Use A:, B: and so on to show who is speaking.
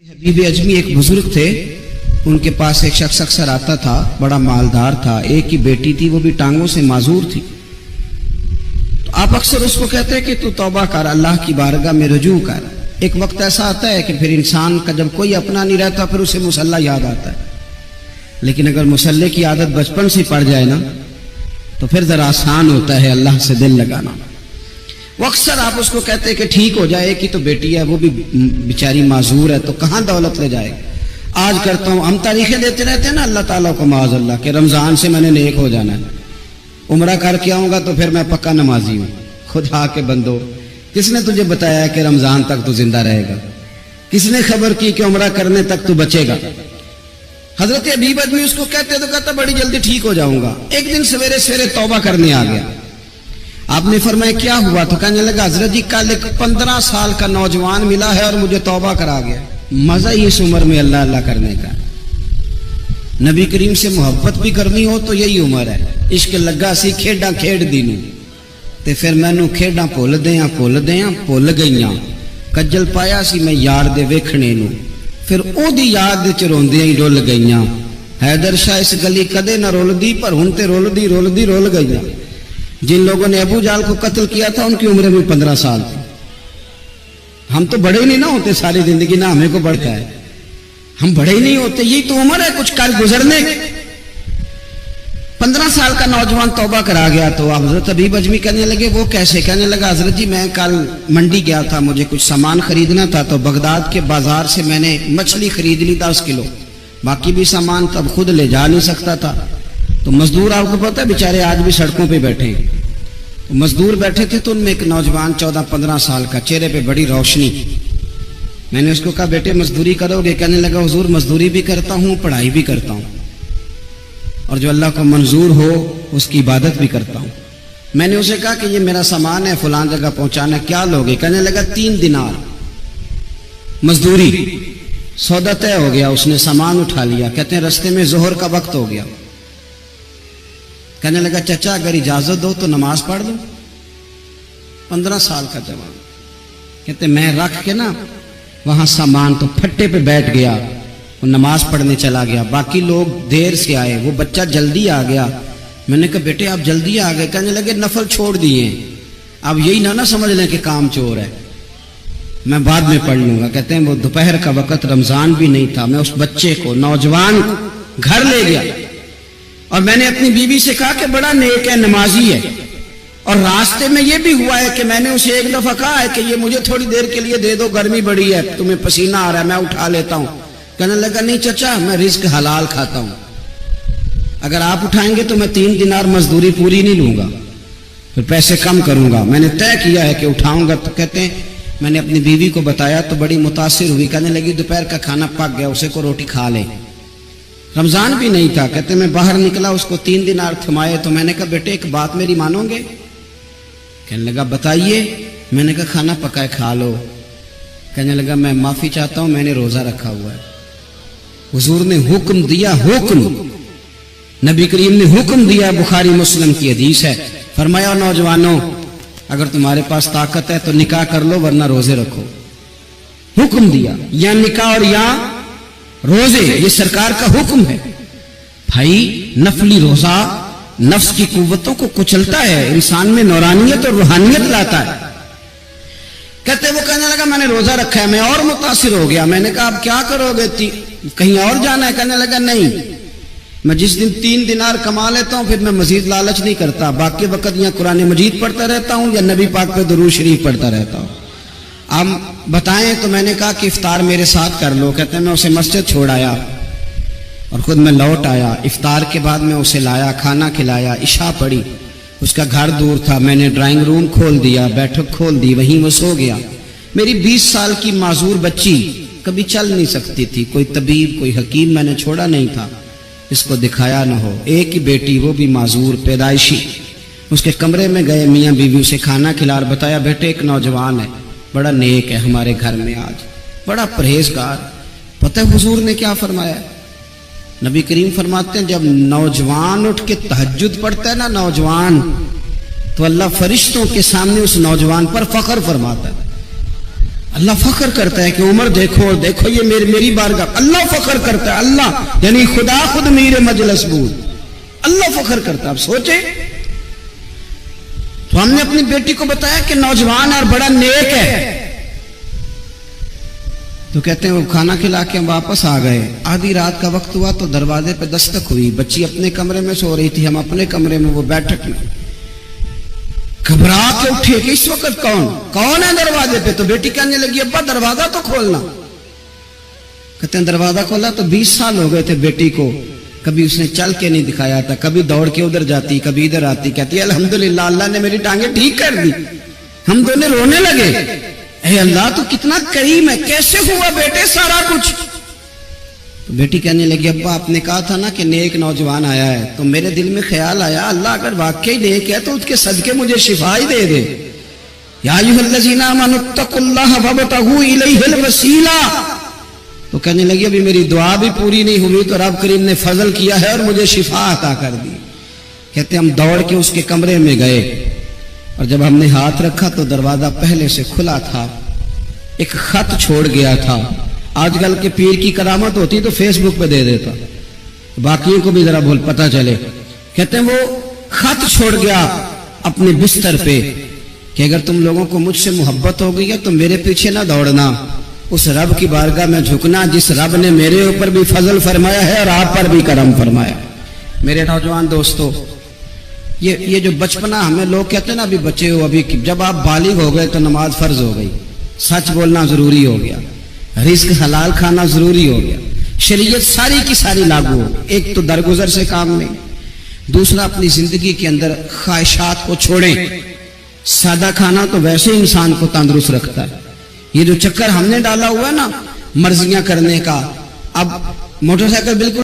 A: हबीब अजमी एक बुजुर्ग थे, उनके पास एक शख्स अक्सर आता था, बड़ा मालदार था, एक ही बेटी थी, वो भी टांगों से माजूर थी। तो आप अक्सर उसको कहते हैं कि तू तौबा कर, अल्लाह की बारगाह में रुजू कर। एक वक्त ऐसा आता है कि फिर इंसान का जब कोई अपना नहीं रहता फिर उसे मुसल्ला याद आता है, लेकिन अगर मुसल्ले की आदत बचपन से पड़ जाए ना तो फिर जरा आसान होता है अल्लाह से दिल लगाना। वो अक्सर आप उसको कहते हैं कि ठीक हो जाए, कि तो बेटी है, वो भी बेचारी माजूर है, तो कहां दौलत ले जाए। आज करता हूं, हम तारीखें देते रहते हैं ना अल्लाह ताला को, माज अल्लाह के रमजान से मैंने नेक हो जाना है, उम्रा करके आऊंगा तो फिर मैं पक्का नमाजी हूं। खुदा के बंदो, किसने तुझे बताया कि रमजान तक तू जिंदा रहेगा? किसने खबर की कि उम्रा करने तक तू बचेगा? हजरत हबीब अजमी उसको कहते तो कहता बड़ी जल्दी ठीक हो जाऊंगा। एक दिन सवेरे सवेरे तौबा करने आ गया। आपने फरमाया क्या हुआ? तो कहने लगा हजरत जी कल एक 15 साल का नौजवान मिला है और मुझे तौबा करा गया। मजा ही इस उम्र में अल्लाह अल्लाह करने का। नबी करीम से मोहब्बत भी करनी हो तो यही उम्र है। इश्क लगा सी खेडा खेड दी नूं ते फिर मैनू खेडा भुल गईयां। कज्जल पाया सी मैं यार दे वेखणे नूं, फिर ओदी याद च रोंदियां ही रुल गईयां। हैदर शाह इस गली कदे ना रुलदी, पर हुण ते रुलदी रुल गईयां। जिन लोगों ने अबू जाल को कत्ल किया था उनकी उम्र भी 15 साल थी। हम तो बड़े ही नहीं ना होते सारी जिंदगी, ना हमें को बढ़ता है, हम बड़े ही नहीं होते। यही तो उम्र है कुछ कर गुजरने। 15 साल का नौजवान तौबा करा गया। तो हजरत हबीब अजमी कहने लगे वो कैसे? कहने लगा हजरत जी मैं कल मंडी गया था, मुझे कुछ सामान खरीदना था, तो बगदाद के बाजार से मैंने मछली खरीद ली 10 किलो, बाकी भी सामान तब खुद ले जा नहीं सकता था। तो मजदूर आपको पता है बेचारे आज भी सड़कों पे बैठे हैं। तो मजदूर बैठे थे तो उनमें एक नौजवान 14-15 साल का, चेहरे पे बड़ी रोशनी। मैंने उसको कहा बेटे मजदूरी करोगे? कहने लगा हुजूर मजदूरी भी करता हूँ, पढ़ाई भी करता हूँ, और जो अल्लाह को मंजूर हो उसकी इबादत भी करता हूँ। मैंने उसे कहा कि ये मेरा सामान है, फलां जगह पहुंचाना, क्या लोगे? कहने लगा 3 दिनार मजदूरी। सौदा तय हो गया, उसने सामान उठा लिया। कहते हैं रस्ते में जोहर का वक्त हो गया। कहने लगा चचा अगर इजाजत दो तो नमाज पढ़ दो। 15 साल का जवान। कहते मैं रख के ना वहां सामान तो फट्टे पे बैठ गया, वो नमाज पढ़ने चला गया। बाकी लोग देर से आए, वो बच्चा जल्दी आ गया। मैंने कहा बेटे आप जल्दी आ गए? कहने लगे नफल छोड़ दिए, अब यही ना समझ लें कि काम चोर है, मैं बाद में पढ़ लूंगा। कहते हैं वो दोपहर का वक्त, रमजान भी नहीं था, मैं उस बच्चे को नौजवान घर ले गया और मैंने अपनी बीवी से कहा कि बड़ा नेक है, नमाजी है। और रास्ते में यह भी हुआ है कि मैंने उसे एक दफा कहा है कि ये मुझे थोड़ी देर के लिए दे दो, गर्मी बड़ी है, तुम्हें पसीना आ रहा है, मैं उठा लेता हूं। कहने लगा नहीं चचा मैं रिस्क हलाल खाता हूं, अगर आप उठाएंगे तो मैं 3 दिनार मजदूरी पूरी नहीं लूंगा, फिर पैसे कम करूंगा। मैंने तय किया है कि उठाऊंगा। तो कहते हैं मैंने अपनी बीवी को बताया तो बड़ी मुतासिर हुई। कहने लगी दोपहर का खाना पक गया, उसे को रोटी खा ले। रमजान भी नहीं था। कहते मैं बाहर निकला, उसको 3 दिनार थमाए। तो मैंने कहा बेटे एक बात मेरी मानोगे? कहने लगा बताइए। मैंने कहा खाना पकाए खा लो। कहने लगा मैं माफी चाहता हूं, मैंने रोजा रखा हुआ है। हुजूर ने हुक्म दिया, हुक्म नबी करीम ने हुक्म दिया, बुखारी मुस्लिम की हदीस है। फरमाया नौजवानों अगर तुम्हारे पास ताकत है तो निकाह कर लो, वरना रोजे रखो। हुक्म दिया, या निकाह और या रोजे, ये सरकार का हुक्म है। भाई नफली रोजा नफ्स की कुव्वतों को कुचलता है, इंसान में नौरानियत और रूहानियत लाता है। कहते वो कहने लगा मैंने रोजा रखा है। मैं और मुतासिर हो गया। मैंने कहा अब क्या करोगे? कहीं और जाना है? कहने लगा नहीं, मैं जिस दिन 3 दिनार कमा लेता हूं फिर मैं मजीद लालच नहीं करता, बाकी वक्त या कुरान मजीद पढ़ता रहता हूं या नबी पाक पे दुरूद शरीफ पढ़ता रहता हूं। आप बताएं। तो मैंने कहा कि इफ्तार मेरे साथ कर लो। कहते हैं मैं उसे मस्जिद छोड़ आया और खुद मैं लौट आया। इफ्तार के बाद मैं उसे लाया, खाना खिलाया, इशा पढ़ी। उसका घर दूर था, मैंने ड्राइंग रूम खोल दिया, बैठक खोल दी, वहीं वो सो गया। मेरी 20 साल की माजूर बच्ची कभी चल नहीं सकती थी, कोई तबीब कोई हकीम मैंने छोड़ा नहीं था, इसको दिखाया ना हो। एक ही बेटी, वो भी माजूर पैदाइशी। उसके कमरे में गए, मियाँ बीवी उसे खाना खिला, बताया बेटे एक नौजवान है, बड़ा नेक है हमारे घर में, आज बड़ा परहेजगार। पता है हुजूर ने क्या फरमाया? नबी करीम फरमाते हैं जब नौजवान उठ के तहज्जुद पढ़ता है ना नौजवान, तो अल्लाह फरिश्तों के सामने उस नौजवान पर फख्र फरमाता है। अल्लाह फख्र करता है कि उमर देखो देखो ये मेरी बारगाह, अल्लाह फख्र करता है, अल्लाह यानी खुदा खुद मीर मजलिस बूद, अल्लाह फख्र करता है। आप सोचे, तो हमने अपनी बेटी को बताया कि नौजवान और बड़ा नेक है, तो कहते हैं वो खाना खिला के हम वापस आ गए। आधी रात का वक्त हुआ तो दरवाजे पे दस्तक हुई, बच्ची अपने कमरे में सो रही थी, हम अपने कमरे में, वो बैठक में। घबरा के उठे कि इस वक्त कौन है दरवाजे पे? तो बेटी कहने लगी अब्बा दरवाजा तो खोलना। कहते हैं दरवाजा खोला तो 20 साल हो गए थे बेटी को, कभी उसने चल के नहीं दिखाया था, कभी दौड़ के उधर जाती, कभी इधर आती। कहती है अल्हम्दुलिल्लाह अल्लाह ने मेरी टांगे ठीक कर दी। हम दोनों रोने लगे, हे अल्लाह तू कितना करीम है, कैसे हुआ बेटे सारा कुछ? तो बेटी कहने लगी अब्बा आपने कहा था ना कि नेक नौजवान आया है, तो मेरे दिल में ख्याल आया अल्लाह अगर वाकई नेक है तो उसके सदके मुझे शिफा ही दे दे। या अय्युहल्लज़ीना आमनुत्तकुल्लाह वब्तगू इलैहिल वसीला। तो कहने लगी अभी मेरी दुआ भी पूरी नहीं हुई तो रब करीम ने फजल किया है और मुझे शिफा अता कर दी। कहते हम दौड़ के उसके कमरे में गए और जब हमने हाथ रखा तो दरवाजा पहले से खुला था, एक खत छोड़ गया था। आजकल के पीर की करामत होती तो फेसबुक पे दे देता, बाकियों को भी जरा भूल पता चले। कहते हैं वो खत छोड़ गया अपने बिस्तर पे कि अगर तुम लोगों को मुझसे मोहब्बत हो गई है तो मेरे पीछे ना दौड़ना, उस रब की बारगाह में झुकना जिस रब ने मेरे ऊपर भी फजल फरमाया है और आप पर भी करम फरमाया। मेरे नौजवान दोस्तों, ये जो बचपना हमें लोग कहते हैं ना अभी बच्चे हो, अभी जब आप बालिग हो गए तो नमाज फर्ज हो गई, सच बोलना जरूरी हो गया, रिस्क हलाल खाना जरूरी हो गया, शरीयत सारी की सारी लागू हो। एक तो दरगुजर से काम नहीं, दूसरा अपनी जिंदगी के अंदर ख्वाहिशात को छोड़ें। सादा खाना तो वैसे ही इंसान को तंदुरुस्त रखता है। ये जो चक्कर हमने डाला हुआ है ना मर्जियां करने का, अब मोटरसाइकिल बिल्कुल